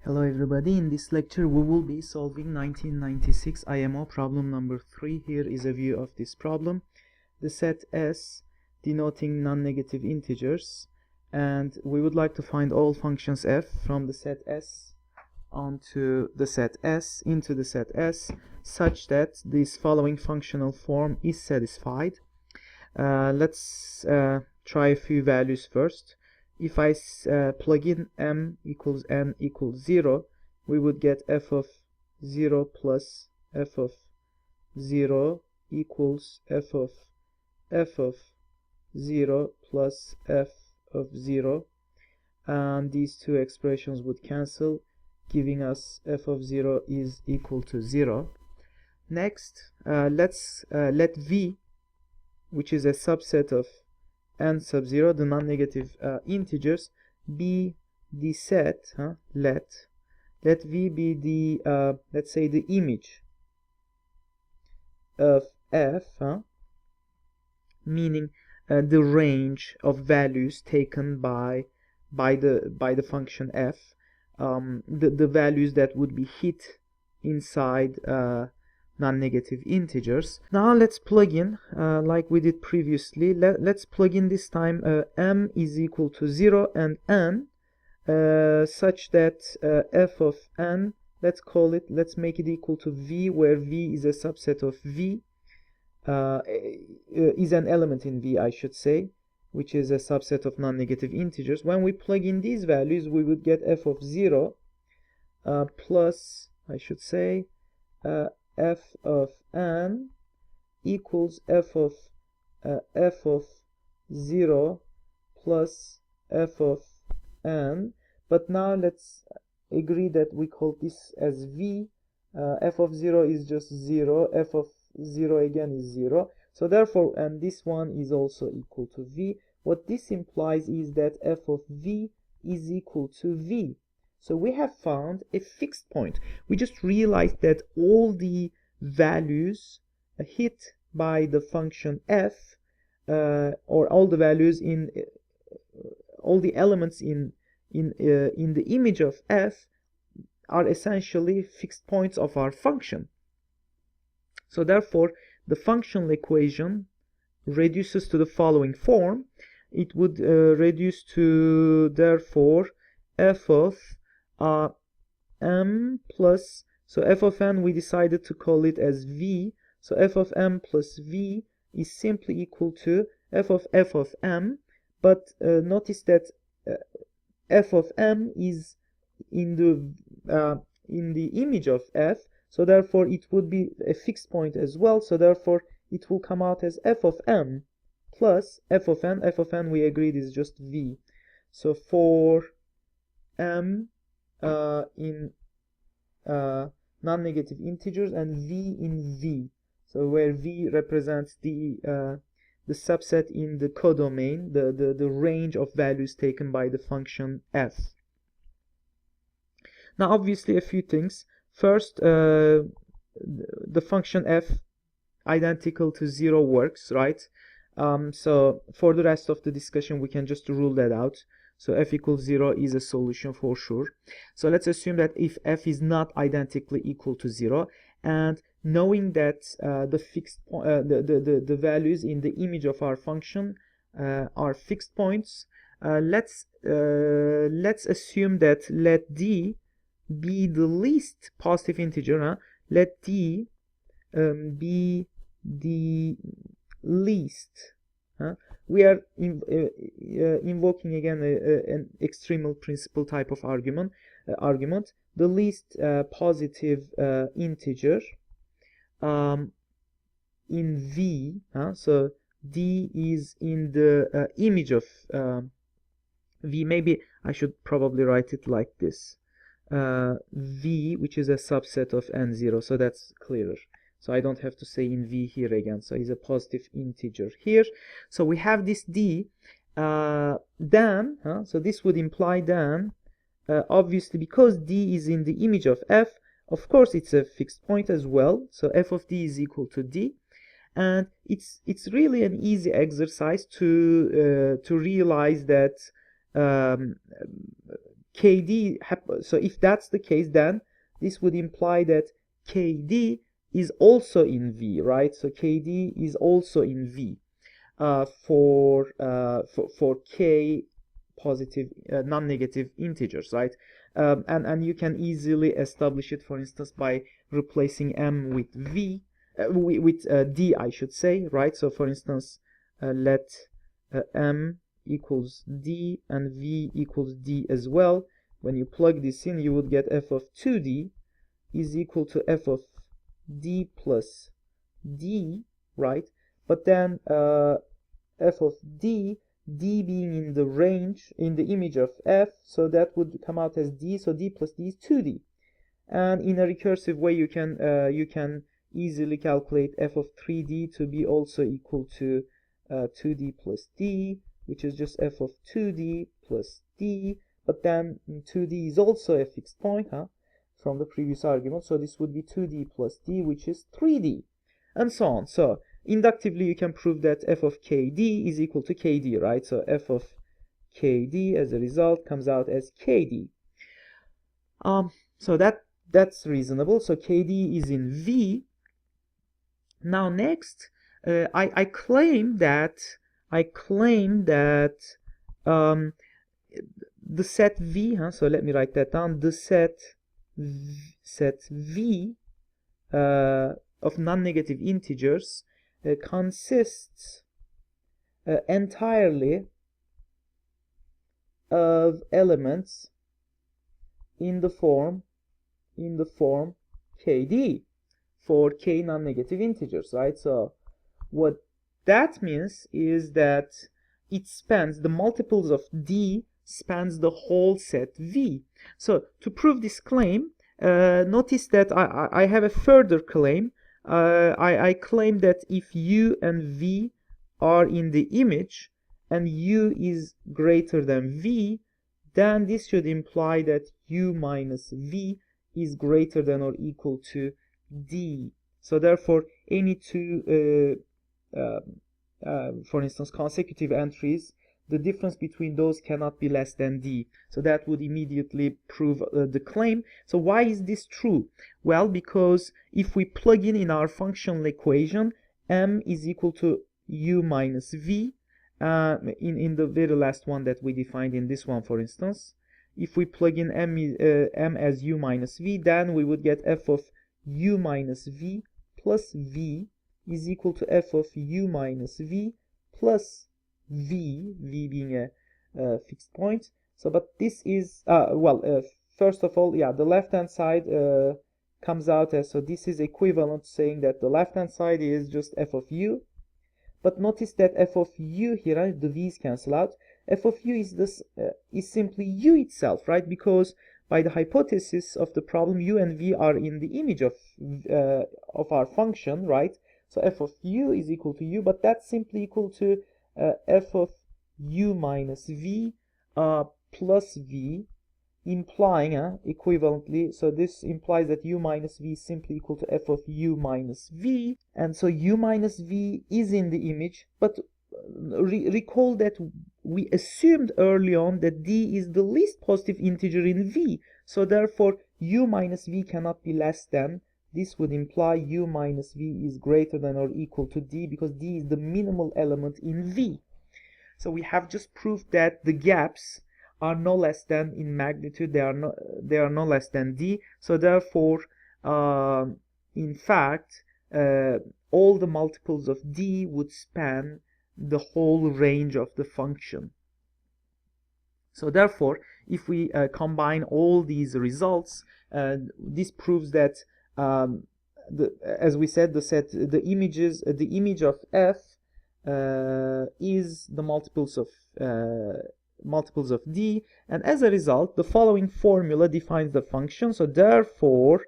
Hello everybody, in this lecture we will be solving 1996 IMO problem number 3. Here is a view of this problem. The set S denoting non-negative integers, and we would like to find all functions f from the set S onto the set S into the set S such that this following functional form is satisfied. Let's try a few values first. If I plug in m equals n equals 0, we would get f of 0 plus f of 0 equals f of 0 plus f of 0, and these two expressions would cancel, giving us f of 0 is equal to 0. Next, let's let v, which is a subset of n sub 0, the non-negative integers, be the set, let v be the, let's say, the image of f, meaning the range of values taken by the function f, the values that would be hit inside non-negative integers. Now let's plug in like we did previously. Let's plug in this time m is equal to 0 and n, such that f of n, let's make it equal to v, where v is a subset of v, is an element in v, I should say, which is a subset of non-negative integers. When we plug in these values, we would get f of 0 plus, I should say, f of n equals f of 0 plus f of n. But now let's agree that we call this as v. F of 0 is just 0, f of 0 again is 0, so therefore, and this one is also equal to v. What this implies is that f of v is equal to v. So we have found a fixed point. We just realized that all the values hit by the function f, or all the values in all the elements in the image of f, are essentially fixed points of our function. So therefore, the functional equation reduces to the following form. It would reduce to, therefore, f of m plus, so f of n we decided to call it as v, so f of m plus v is simply equal to f of m, but notice that f of m is in the image of f, so therefore it would be a fixed point as well, so therefore it will come out as f of m plus f of n we agreed is just v. So for m in non-negative integers and v in v, so where v represents the subset in the codomain, the range of values taken by the function f. Now obviously a few things. First, the function f identical to 0 works, right? So for the rest of the discussion we can just rule that out. So f equals 0 is a solution for sure. So let's assume that if f is not identically equal to 0, and knowing that the fixed the values in the image of our function are fixed points, let's assume that let d be the least positive integer. Let d be the least. We are invoking again an extremal principle type of argument. The least positive integer in v. So d is in the image of v. Maybe I should probably write it like this. V, which is a subset of n0, so that's clearer. So I don't have to say in v here again. So it's a positive integer here. So we have this d. Then, so this would imply then, obviously, because d is in the image of f, of course it's a fixed point as well. So f of d is equal to d, and it's really an easy exercise to realize that KD, so if that's the case, then this would imply that KD is also in V, right? So KD is also in V for K positive non-negative integers, right? And you can easily establish it, for instance, by replacing M with V, with D, I should say, right? So for instance, let M equals D and V equals D as well. When you plug this in, you would get f of 2D is equal to f of D plus D, right? But then f of D being in the range, in the image of f, so that would come out as D, so D plus D is 2D. And in a recursive way, you can easily calculate f of 3D to be also equal to 2D plus D, which is just f of 2D plus D, but then 2D is also a fixed point, from the previous argument, so this would be 2D plus D, which is 3D, and so on. So inductively, you can prove that f of KD is equal to KD, right? So f of KD, as a result, comes out as KD. So that's reasonable. So KD is in V. Now next, I claim that the set V, so let me write that down. The set V of non-negative integers consists entirely of elements in the form KD for K non-negative integers, right? So what that means is that it spans, the multiples of D spans the whole set V. So to prove this claim, notice that I have a further claim. I claim that if U and V are in the image and U is greater than V, then this should imply that U minus V is greater than or equal to D. So therefore, any two, for instance, consecutive entries, the difference between those cannot be less than D. So that would immediately prove the claim. So why is this true? Well, because if we plug in our functional equation, M is equal to U minus V, in the very last one that we defined in this one, for instance, if we plug in M as U minus V, then we would get f of U minus V plus V is equal to f of U minus V plus V being a fixed point. So, but this is, first of all, the left-hand side comes out as, so this is equivalent to saying that the left-hand side is just f of U. But notice that f of U here, the v's cancel out. F of U is simply U itself, right? Because by the hypothesis of the problem, U and V are in the image of our function, right? So f of U is equal to U, but that's simply equal to f of U minus V plus V, implying equivalently, so this implies that U minus V is simply equal to f of U minus V, and so U minus V is in the image, but recall that we assumed early on that D is the least positive integer in V, so therefore U minus V cannot be less than. This would imply U minus V is greater than or equal to D, because D is the minimal element in V. So we have just proved that the gaps are no less than in magnitude, they are no less than D. So therefore, in fact, all the multiples of D would span the whole range of the function. So therefore, if we combine all these results, this proves that, as we said, the image of F is the multiples of D, and as a result, the following formula defines the function. So therefore,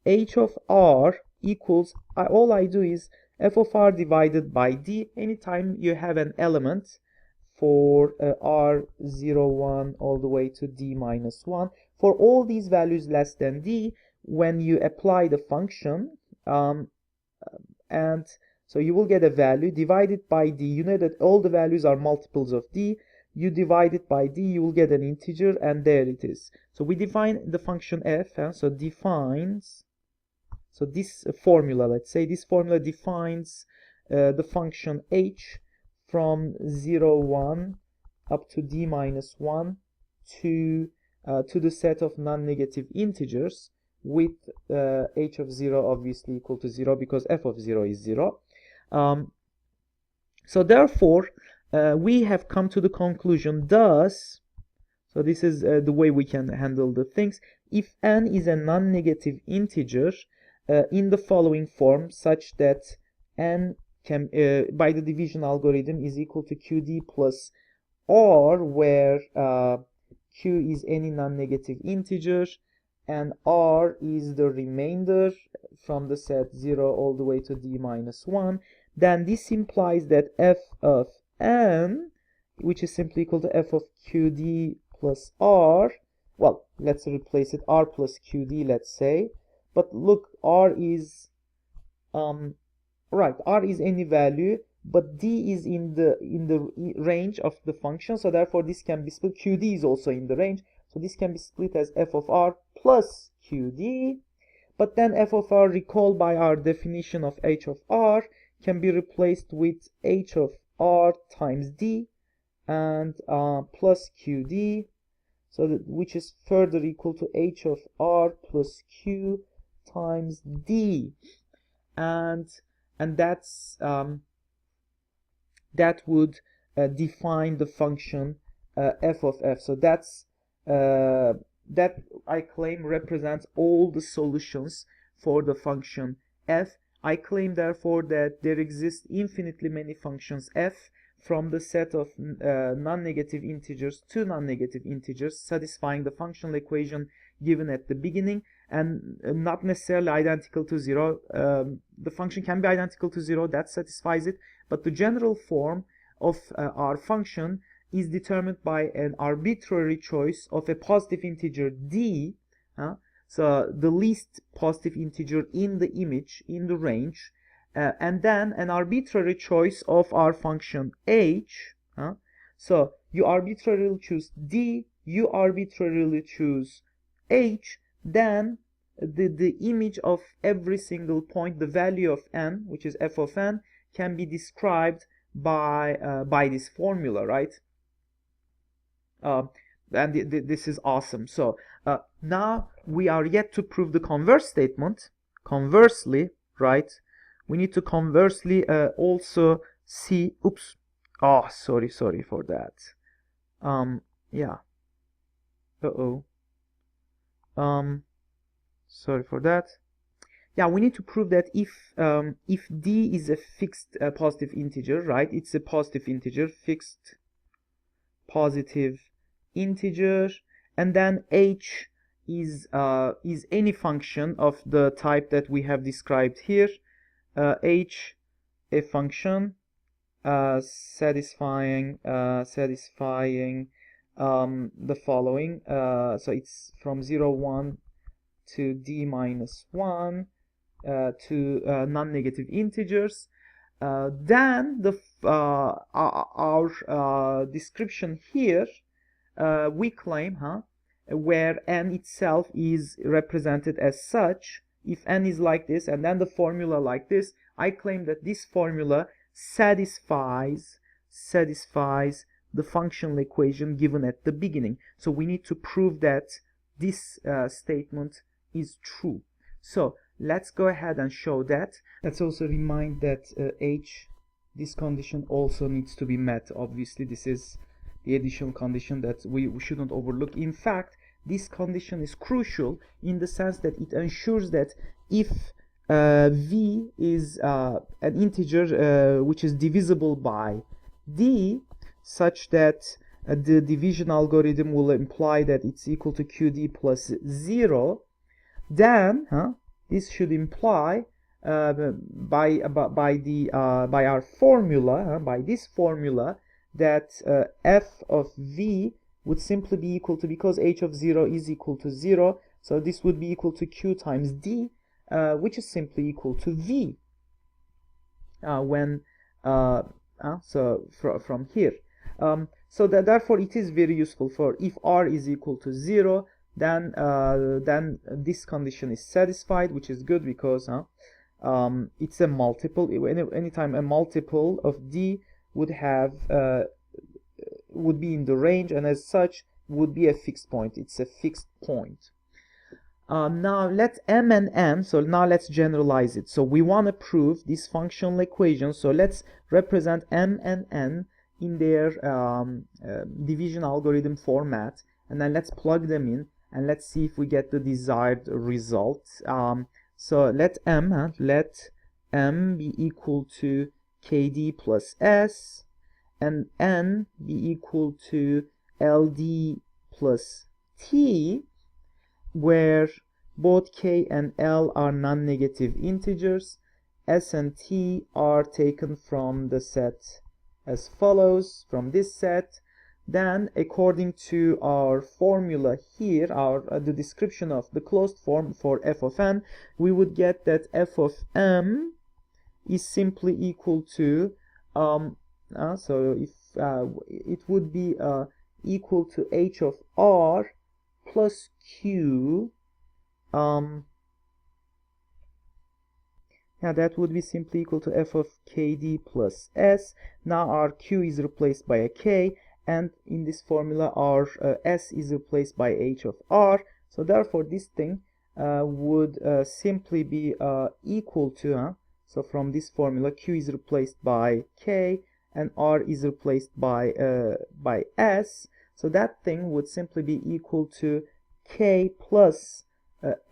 h of r equals, all I do is f of r divided by D. Anytime you have an element for r 0, 1 all the way to D minus 1, for all these values less than D, when you apply the function, and so you will get a value divided by D. You know that all the values are multiples of D. you divide it by d, you will get an integer, and there it is. So we define the function f, so defines, so this formula, let's say this formula defines the function h from 0, 1 up to d minus 1 to the set of non-negative integers with h of 0 obviously equal to 0 because f of 0 is 0. So therefore, we have come to the conclusion, thus, so this is the way we can handle the things. If n is a non-negative integer in the following form, such that n can, by the division algorithm, is equal to qd plus r, where q is any non-negative integer and r is the remainder from the set 0 all the way to d minus 1, then this implies that f of n, which is simply equal to f of qd plus r, well, let's replace it r plus qd, let's say, but look, r is right, r is any value, but d is in the range of the function, so therefore this can be split. qd is also in the range, so this can be split as f of r plus qd. But then f of r, recall by our definition of h of r, can be replaced with h of r times d and plus qd, so that, which is further equal to h of r plus q times d, and that's that would define the function f of f. So that's that, I claim, represents all the solutions for the function f. I claim therefore that there exist infinitely many functions f from the set of non-negative integers to non-negative integers, satisfying the functional equation given at the beginning, and not necessarily identical to 0. The function can be identical to 0, that satisfies it, but the general form of our function is determined by an arbitrary choice of a positive integer d, so the least positive integer in the image, in the range, and then an arbitrary choice of our function h. So you arbitrarily choose d, you arbitrarily choose h, then the image of every single point, the value of n, which is f of n, can be described by this formula, right? And this is awesome. So now we are yet to prove the converse statement. Conversely, right, we need to conversely also see, oops, oh, sorry for that. Yeah, sorry for that. Yeah, we need to prove that if d is a fixed positive integer, right, it's a positive integer, fixed positive integer, and then h is any function of the type that we have described here, h a function satisfying the following, so it's from 0, 1 to d minus 1 to non-negative integers, then the our description here, we claim, where n itself is represented as such, if n is like this and then the formula like this, I claim that this formula satisfies the functional equation given at the beginning. So we need to prove that this statement is true. So let's go ahead and show that. Let's also remind that this condition also needs to be met. Obviously, this is the additional condition that we shouldn't overlook. In fact, this condition is crucial in the sense that it ensures that if v is an integer which is divisible by d, such that the division algorithm will imply that it's equal to qd plus 0, then this should imply by our formula, by this formula, that f of v would simply be equal to, because h of 0 is equal to 0, so this would be equal to q times d, which is simply equal to v when so from here. So that therefore it is very useful for if r is equal to 0, then this condition is satisfied, which is good because it's a multiple. Anytime a multiple of d would have would be in the range, and as such would be a fixed point. It's a fixed point. Now let m and n, so now let's generalize it. So we want to prove this functional equation, so let's represent m and n in their division algorithm format, and then let's plug them in and let's see if we get the desired result. So let m be equal to kd plus s, and n be equal to ld plus t, where both k and l are non-negative integers. S and t are taken from the set as follows, from this set. Then according to our formula here, the description of the closed form for f of n, we would get that f of m is simply equal to so if it would be equal to h of r plus q. Now that would be simply equal to f of kd plus s. Now our q is replaced by a k, and in this formula our s is replaced by h of r. So therefore this thing would simply be equal to, so from this formula q is replaced by k and r is replaced by s. So that thing would simply be equal to k plus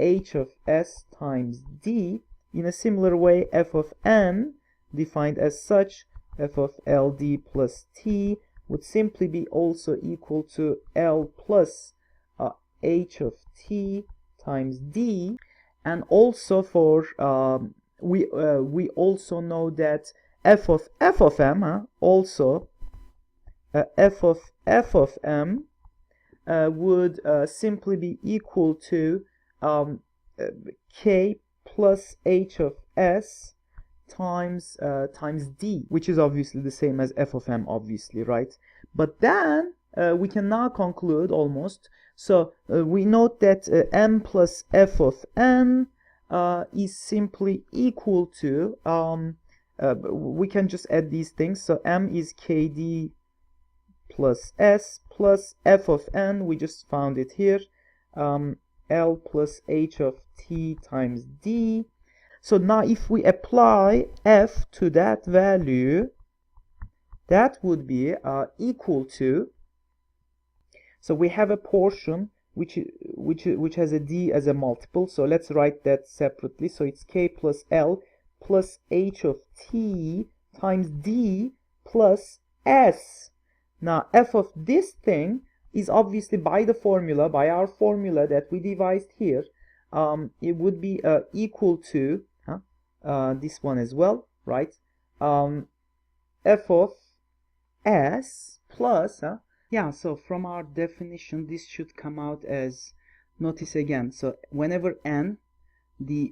h of s times d. In a similar way, f of n, defined as such, f of ld plus t, would simply be also equal to l plus h of t times d. And also for we also know that f of m also f of m would simply be equal to k plus h of s times d, which is obviously the same as f of m, obviously, right? But then we can now conclude almost. So we note that m plus f of n is simply equal to, we can just add these things. So m is kd plus s plus f of n, we just found it here, l plus h of t times d. So now if we apply f to that value, that would be equal to, so we have a portion which has a d as a multiple, so let's write that separately. So it's k plus l plus h of t times d plus s. Now f of this thing is obviously by our formula that we devised here, it would be equal to this one as well, right? F of s plus, yeah, so from our definition this should come out as, notice again, so whenever n, the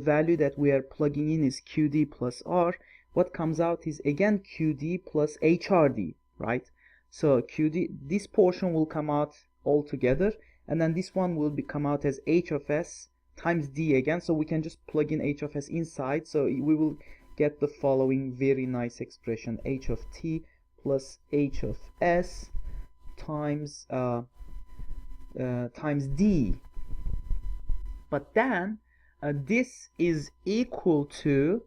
value that we are plugging in is qd plus r, what comes out is again qd plus hrd, right? So qd, this portion will come out all together, and then this one will come out as h of s times d again. So we can just plug in h of s inside, so we will get the following very nice expression: h of t plus h of s times times d. But then this is equal to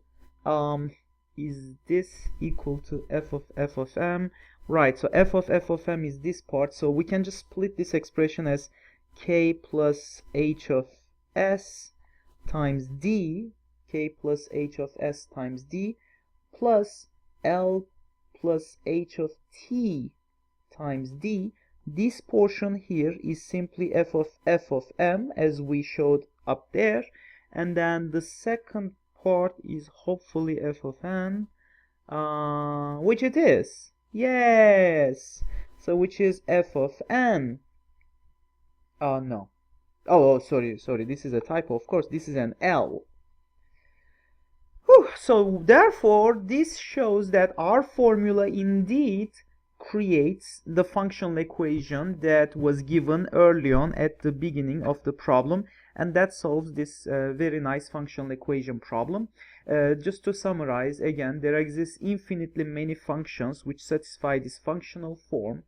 is this equal to f of m? Right, so f of m is this part, so we can just split this expression as k plus h of s times d, k plus h of s times d, plus l plus h of t times d. This portion here is simply f of m, as we showed up there, and then the second part is hopefully f of n, which it is. Yes, so which is f of n. No. Oh, sorry, this is a typo. Of course, this is an L. Whew. So therefore, this shows that our formula indeed creates the functional equation that was given early on at the beginning of the problem, and that solves this very nice functional equation problem. Just to summarize again, there exist infinitely many functions which satisfy this functional form,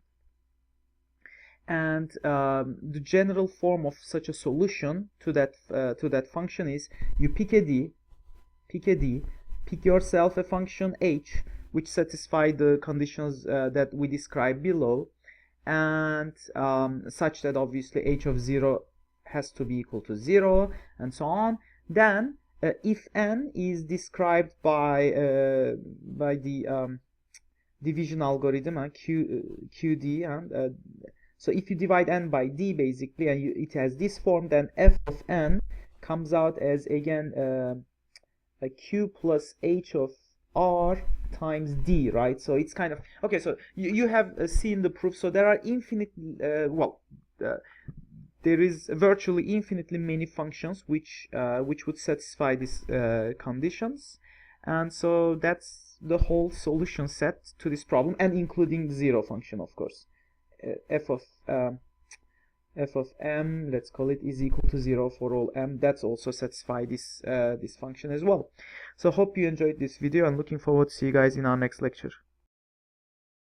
and the general form of such a solution to that function is you pick yourself a function h which satisfy the conditions that we described below, and such that obviously h of 0 has to be equal to 0, and so on. Then if n is described by the division algorithm, QD, and so if you divide n by d basically, and it has this form, then f of n comes out as again a q plus h of r times d, right? So it's kind of okay. So you have seen the proof. So there are there is virtually infinitely many functions which would satisfy these conditions, and so that's the whole solution set to this problem, and including the zero function, of course. F of m, let's call it, is equal to 0 for all m. That's also satisfy this function as well. So hope you enjoyed this video, and looking forward to see you guys in our next lecture.